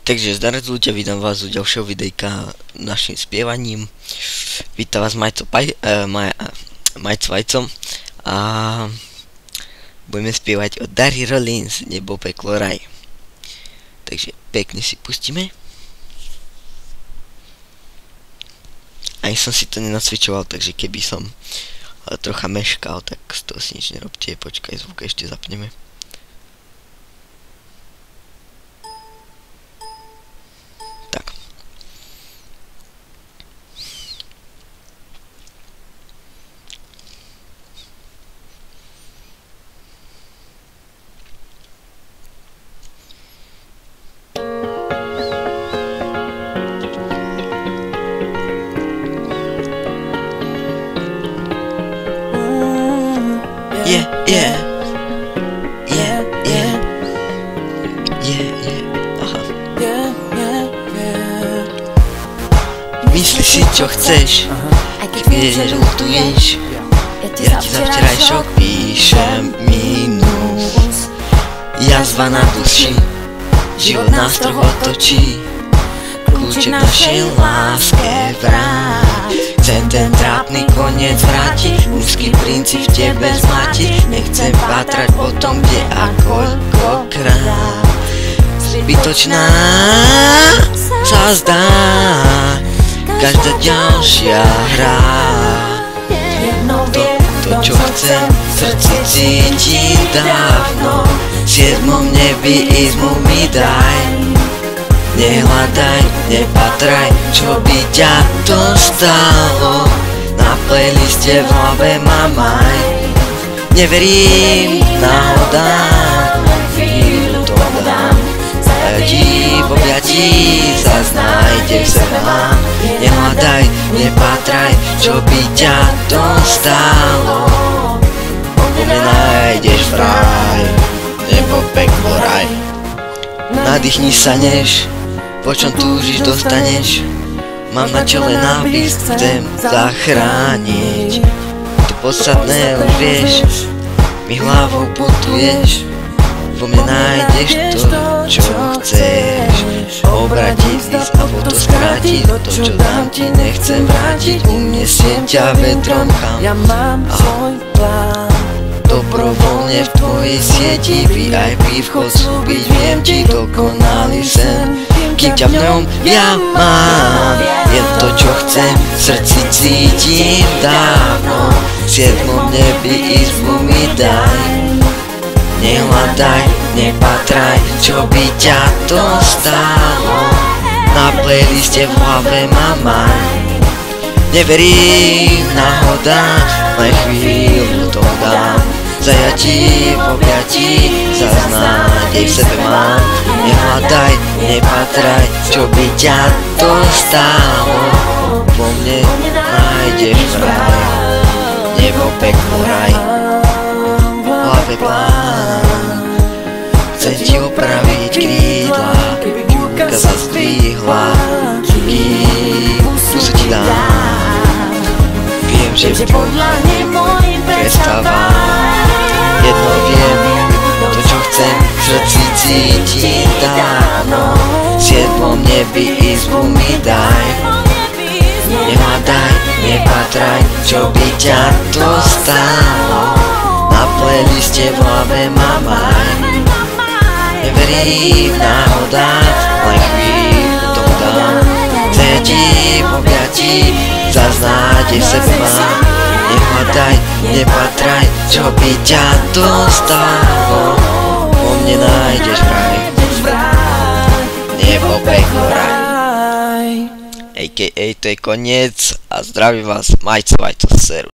Takže zdar ľudia, vítam vás u ďalšieho videjka našim spievaním. Vítam vás Majco Vajcom a budeme spievať od Dary Rollins, Nebo, peklo, raj. Takže pekne si pustíme. Ani som si to nenacvičoval, takže keby som trocha meškal, tak z toho si nič nerobte. Počkaj, zvuk ešte zapneme. Myslí si, čo chceš, keď vieš, že ľutuješ. Ja ti za včerajšok píšem mínus. Jazva na duši, život nás trochu otočí. Kľúček našej láske vráť. Chcem ten trápny koniec vrátiť, mužský princíp v tebe zmlátiť. Nechcem pátrať po tom, kde a koľkokrát zbytočná sa zdá každá ďalšia hra. To čo chcem v srdci cítiť dávno, v siedmom nebi izmu mi daj. Nehľadaj, nepatraj, čo by ťa to stálo. Na playliste v hlave mám aj. Neverím náhodám, chvíľu to dám. Zajatí v objatí zas nájde v sebe mám. Nehľadaj, nepatraj, čo by ťa to stálo. Po mne nájdeš vraj, nebo, peklo, raj. Nadýchni sa, než po čom túžiš, dostaneš. Mám na čele nápis, chcem zachrániť. To podstatné už vieš, mi hlavou putuješ. Vo mne nájdeš to, čo chceš. Obratiť list alebo to skrátiť. To, čo dám ti, nechcem vrátiť. Unesiem ťa vetrom kam. Ja mám svoj plán. Dobrovoľne v tvojej sieti VIP vchod slúbiť, viem ti dokonalý sen. Kým ťa v ňom ja mám, je to, čo chcem, v srdci cítim dávno. V siedmom nebi izbu mi daj. Nehľadaj, nepatraj, čo by ťa to stálo. Na playliste v hlave mám aj. Neverím náhodám, len chvíľu to dám. Zajatí v objatí, zas nádej v sebe mám. Nehľadaj, nepatraj, čo by ťa to stálo. Po mne nájdeš vraj, nebo, peklo, raj. V hlave plán, chcem ti opraviť krídla. Kľúka sa zdvihla, kým pusu ti dám. Viem, že podľa nemojim prestávam. Jedno viem, to čo chcem v srdci cítiť dávno. V siedmom nebi izbu mi daj. Nehľadaj, nepatraj, čo by ťa to stálo. Na playliste v hlave mám aj. Neverím náhodám, len chvíľu to dám. Cítim v objatí, zas nádej v sebe mám. Nehľadaj, nepatraj, čo by ťa to stálo. Po mne nájdeš vraj, nebo, peklo, raj. AKA to je koniec a zdravím vás Majco Vajco, seru.